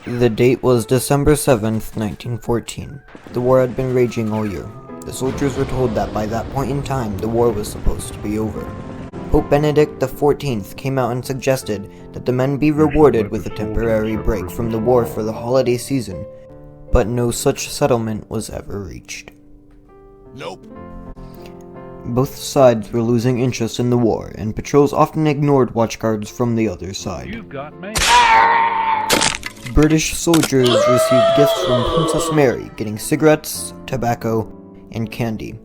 The date was December 7th, 1914. The war had been raging all year. The soldiers were told that by that point in time, the war was supposed to be over. Pope Benedict XIV came out and suggested that the men be rewarded with a temporary break from the war for the holiday season, but no such settlement was ever reached. Nope. Both sides were losing interest in the war, and patrols often ignored watchguards from the other side. You've got mail. British soldiers received gifts from Princess Mary, getting cigarettes, tobacco, and candy.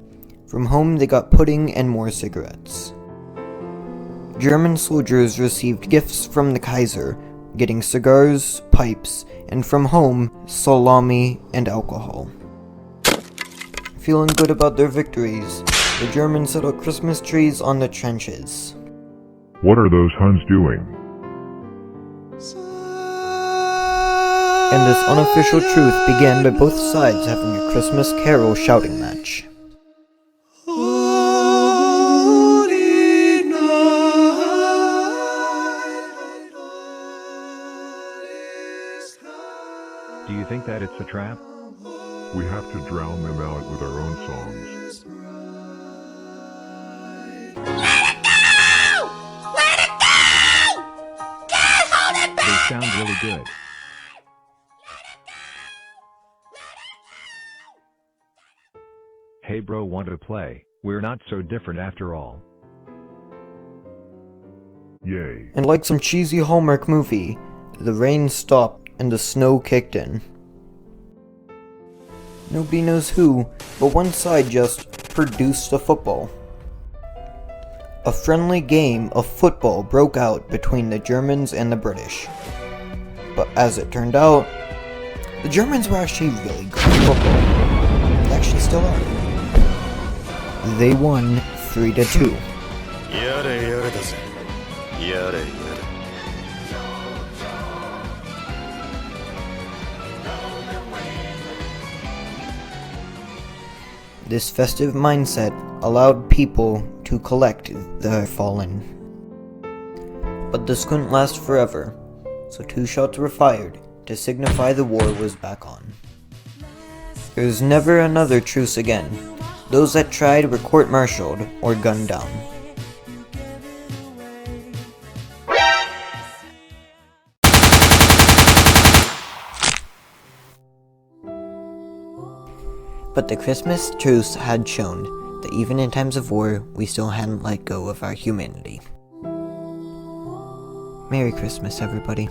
From home they got pudding and more cigarettes. German soldiers received gifts from the Kaiser, getting cigars, pipes, and from home, salami and alcohol. Feeling good about their victories, the Germans set out Christmas trees on the trenches. What are those Huns doing? And this unofficial truth began by both sides having a Christmas carol shouting match. Do you think that it's a trap? We have to drown them out with our own songs. They sound really good. Hey bro, want to play? We're not so different after all. Yay. And like some cheesy Hallmark movie, the rain stopped and the snow kicked in. Nobody knows who, but one side just produced a football. A friendly game of football broke out between the Germans and the British. But as it turned out, the Germans were actually really good at football. They actually still are. They won 3-2. This festive mindset allowed people to collect the fallen. But this couldn't last forever, so 2 shots were fired to signify the war was back on. There's never another truce again. Those that tried were court-martialed or gunned down. But the Christmas truce had shown that even in times of war, we still hadn't let go of our humanity. Merry Christmas, everybody.